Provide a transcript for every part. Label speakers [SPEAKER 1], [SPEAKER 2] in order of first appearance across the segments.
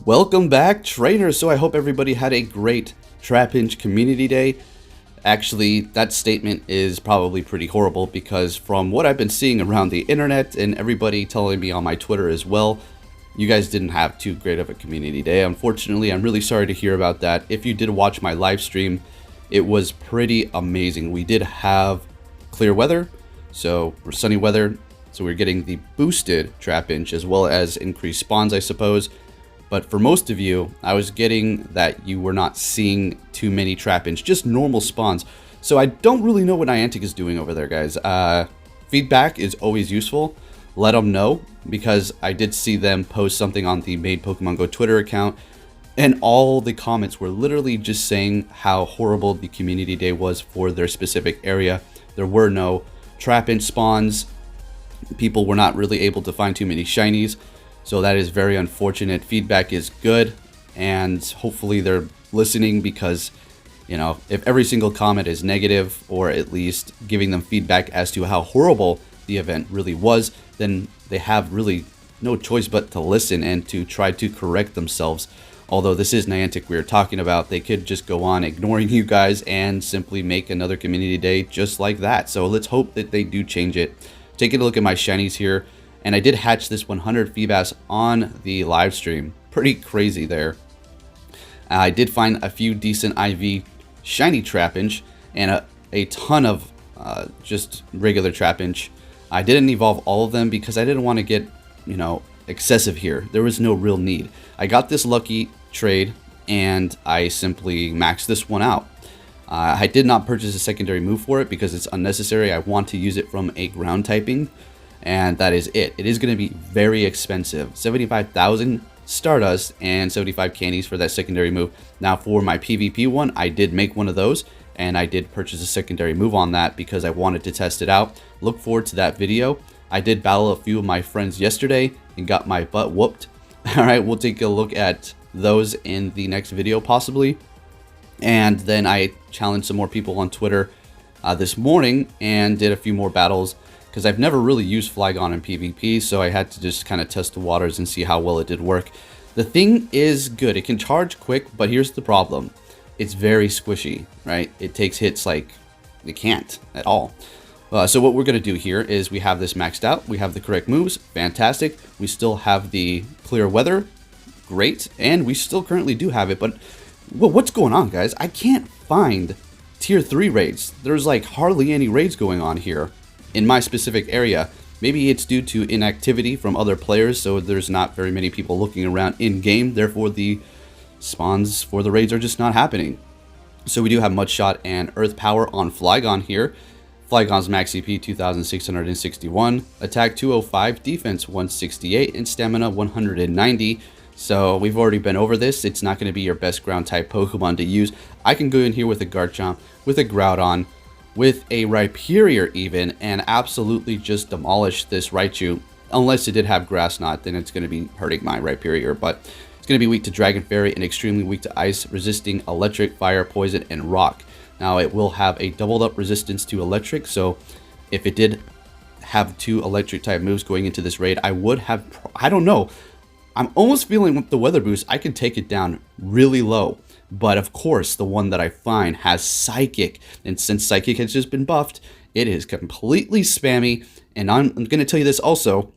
[SPEAKER 1] Welcome back, trainers. So I hope everybody had a great Trapinch Community Day. Actually, that statement is probably pretty horrible because from what I've been seeing around the internet and everybody telling me on my Twitter as well, you guys didn't have too great of a community day. Unfortunately, I'm really sorry to hear about that. If you did watch my live stream, it was pretty amazing. We did have clear weather, or sunny weather, so we're getting the boosted Trapinch as well as increased spawns, I suppose. But for most of you, I was getting that you were not seeing too many Trapinch, just normal spawns. So I don't really know what Niantic is doing over there, guys. Feedback is always useful. Let them know, because I did see them post something on the Made Pokemon Go Twitter account, and all the comments were literally just saying how horrible the community day was for their specific area. There were no Trapinch spawns. People were not really able to find too many shinies. So that is very unfortunate. Feedback is good, and hopefully they're listening, because, you know, if every single comment is negative, or at least giving them feedback as to how horrible the event really was, then they have really no choice but to listen and to try to correct themselves. Although this is Niantic we are talking about, they could just go on ignoring you guys and simply make another community day just like that. So let's hope that they do change it. Taking a look at my shinies here. And I did hatch this 100 Feebas on the live stream. Pretty crazy there. I did find a few decent IV shiny Trapinch and a ton of just regular Trapinch. I didn't evolve all of them because I didn't want to get, you know, excessive here. There was no real need. I got this lucky trade and I simply maxed this one out. I did not purchase a secondary move for it because it's unnecessary. I want to use it from a ground typing. And that is it. It is going to be very expensive. 75,000 Stardust and 75 candies for that secondary move. Now for my PvP one, I did make one of those, and I did purchase a secondary move on that because I wanted to test it out. Look forward to that video. I did battle a few of my friends yesterday and got my butt whooped. Alright, we'll take a look at those in the next video possibly. And then I challenged some more people on Twitter this morning and did a few more battles, because I've never really used Flygon in PvP, so I had to just kind of test the waters and see how well it did work. The thing is good. It can charge quick, but here's the problem. It's very squishy, right? It takes hits like it can't at all. So what we're going to do here is we have this maxed out. We have the correct moves. Fantastic. We still have the clear weather. Great. And we still currently do have it, but well, what's going on, guys? I can't find tier 3 raids. There's like hardly any raids going on here in my specific area. Maybe it's due to inactivity from other players, so there's not very many people looking around in game, therefore the spawns for the raids are just not happening. So we do have Mudshot and Earth Power on Flygon here. Flygon's max CP 2661, attack 205, defense 168, and stamina 190. So we've already been over this. It's not going to be your best ground type Pokemon to use. I can go in here with a Garchomp, with a Groudon, with a Rhyperior even, and absolutely just demolish this Raichu. Unless it did have Grass Knot, then it's going to be hurting my Rhyperior, but it's going to be weak to Dragon Fairy and extremely weak to Ice, resisting Electric, Fire, Poison, and Rock. Now it will have a doubled up resistance to Electric, so if it did have 2 Electric type moves going into this raid, I would have, I don't know, I'm almost feeling with the weather boost, I can take it down really low. But of course, the one that I find has Psychic. And since Psychic has just been buffed, it is completely spammy. And I'm going to tell you this also.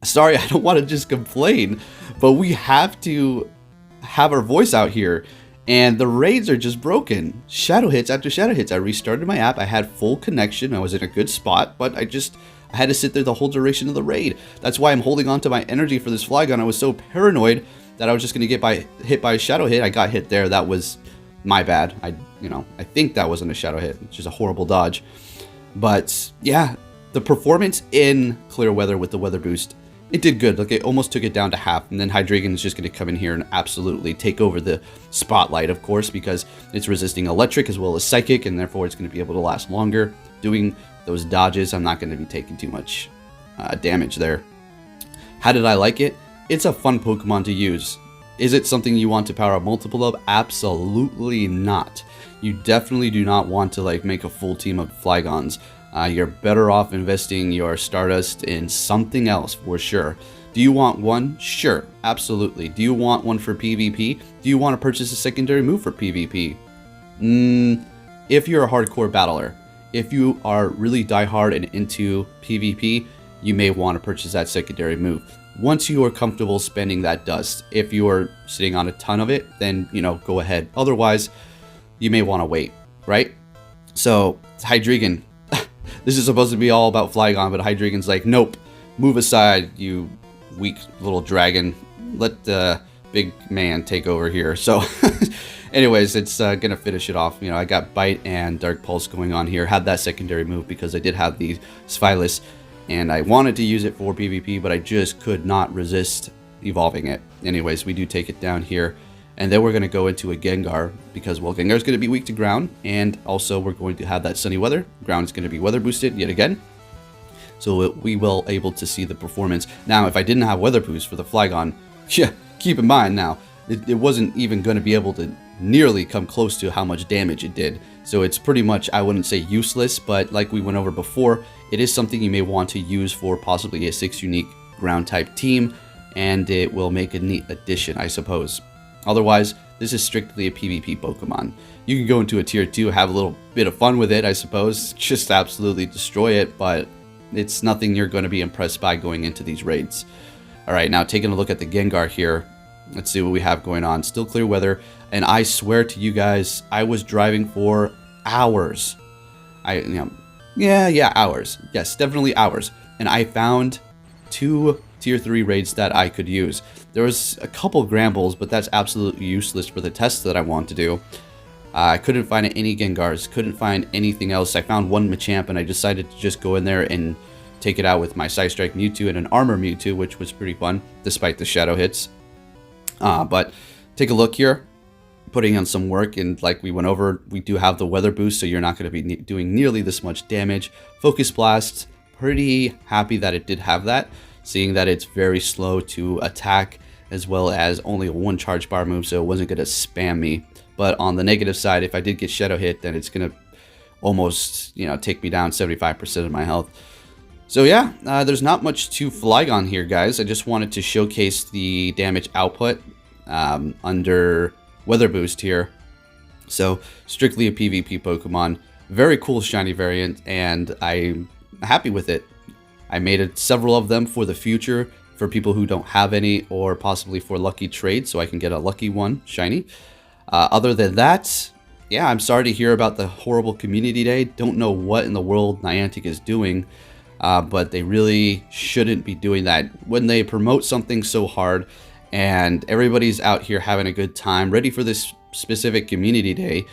[SPEAKER 1] Sorry, I don't want to just complain, but we have to have our voice out here. And the raids are just broken. Shadow hits after shadow hits. I restarted my app. I had full connection. I was in a good spot, but I had to sit there the whole duration of the raid. That's why I'm holding on to my energy for this Flygon. I was so paranoid that I was just going to get hit by a shadow hit. I got hit there. That was my bad. I think that wasn't a shadow hit, which is a horrible dodge. But yeah, the performance in clear weather with the weather boost, it did good. Like, it almost took it down to half, and then Hydreigon is just going to come in here and absolutely take over the spotlight, of course, because it's resisting Electric as well as Psychic, and therefore it's going to be able to last longer. Doing those dodges, I'm not going to be taking too much damage there. How did I like it? It's a fun Pokemon to use. Is it something you want to power up multiple of? Absolutely not. You definitely do not want to like make a full team of Flygons. You're better off investing your Stardust in something else for sure. Do you want one? Sure, absolutely. Do you want one for PvP? Do you want to purchase a secondary move for PvP? If you're a hardcore battler, if you are really diehard and into PvP, you may want to purchase that secondary move. Once you are comfortable spending that dust, if you are sitting on a ton of it, then, you know, go ahead. Otherwise, you may want to wait, right? So, Hydreigon. This is supposed to be all about Flygon, but Hydreigon's like, nope, move aside, you weak little dragon. Let the big man take over here. So, anyways, it's gonna finish it off. You know, I got Bite and Dark Pulse going on here. Had that secondary move because I did have the Sphylis, and I wanted to use it for PvP, but I just could not resist evolving it. Anyways, we do take it down here, and then we're gonna go into a Gengar because, well, Gengar's gonna be weak to ground, and also we're going to have that sunny weather. Ground's gonna be weather boosted yet again. So we will able to see the performance. Now, if I didn't have weather boost for the Flygon, yeah, keep in mind now, it wasn't even going to be able to nearly come close to how much damage it did. So it's pretty much, I wouldn't say useless, but like we went over before, it is something you may want to use for possibly a 6 unique ground type team, and it will make a neat addition, I suppose. Otherwise, this is strictly a PvP Pokemon. You can go into a tier 2, have a little bit of fun with it, I suppose, just absolutely destroy it, but it's nothing you're going to be impressed by going into these raids. Alright, now taking a look at the Gengar here. Let's see what we have going on. Still clear weather, and I swear to you guys, I was driving for hours. Hours. Yes, definitely hours. And I found 2 tier 3 raids that I could use. There was a couple Grambles, but that's absolutely useless for the tests that I want to do. I couldn't find any Gengars, couldn't find anything else. I found one Machamp, and I decided to just go in there and take it out with my Psystrike Mewtwo and an Armor Mewtwo, which was pretty fun, despite the shadow hits. But take a look here, putting on some work, and like we went over, we do have the weather boost, so you're not going to be doing nearly this much damage. Focus Blast, pretty happy that it did have that, seeing that it's very slow to attack, as well as only a 1 charge bar move, so it wasn't going to spam me. But on the negative side, if I did get Shadow hit, then it's going to almost, you know, take me down 75% of my health. So yeah, there's not much to Flygon here, guys. I just wanted to showcase the damage output under Weather Boost here. So strictly a PvP Pokemon. Very cool shiny variant, and I'm happy with it. I made several of them for the future, for people who don't have any, or possibly for lucky trades, so I can get a lucky one shiny. Other than that, yeah, I'm sorry to hear about the horrible community day. Don't know what in the world Niantic is doing, but they really shouldn't be doing that. When they promote something so hard and everybody's out here having a good time, ready for this specific community day,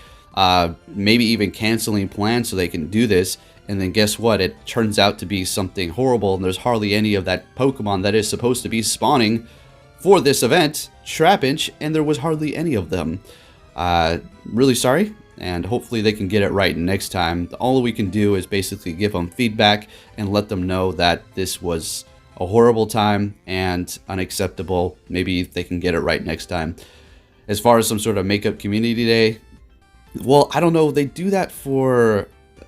[SPEAKER 1] maybe even canceling plans so they can do this, and then guess what? It turns out to be something horrible, and there's hardly any of that Pokemon that is supposed to be spawning for this event, Trapinch, and there was hardly any of them. Really sorry, and hopefully they can get it right next time. All we can do is basically give them feedback and let them know that this was a horrible time and unacceptable. Maybe they can get it right next time. As far as some sort of makeup community day, well, I don't know. They do that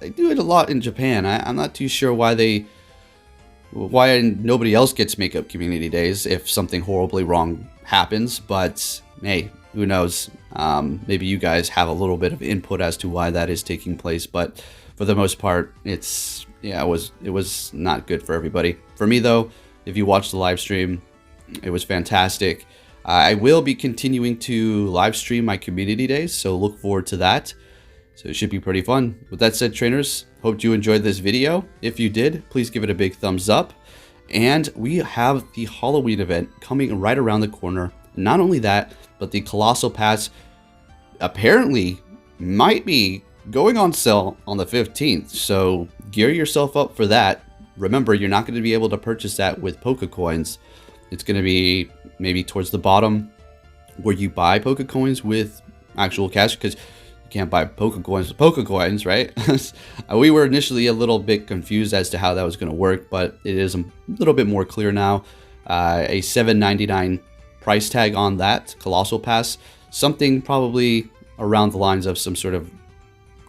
[SPEAKER 1] they do it a lot in Japan. I'm not too sure why nobody else gets makeup community days if something horribly wrong happens, but hey, who knows? Maybe you guys have a little bit of input as to why that is taking place, but for the most part, it was not good for everybody. For me though, if you watch the live stream, it was fantastic. I will be continuing to live stream my community days, so look forward to that. So it should be pretty fun. With that said, trainers, hope you enjoyed this video. If you did, please give it a big thumbs up. And we have the Halloween event coming right around the corner. Not only that, but the Colossal Pass apparently might be going on sale on the 15th. So gear yourself up for that. Remember, you're not going to be able to purchase that with Pokecoins. It's going to be maybe towards the bottom where you buy Pokecoins with actual cash, because you can't buy Pokecoins with Pokecoins, right? We were initially a little bit confused as to how that was going to work, but it is a little bit more clear now. A $7.99 price tag on that Colossal Pass, something probably around the lines of some sort of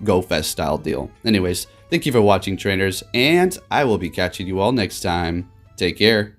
[SPEAKER 1] GoFest style deal. Anyways, thank you for watching, trainers, and I will be catching you all next time. Take care.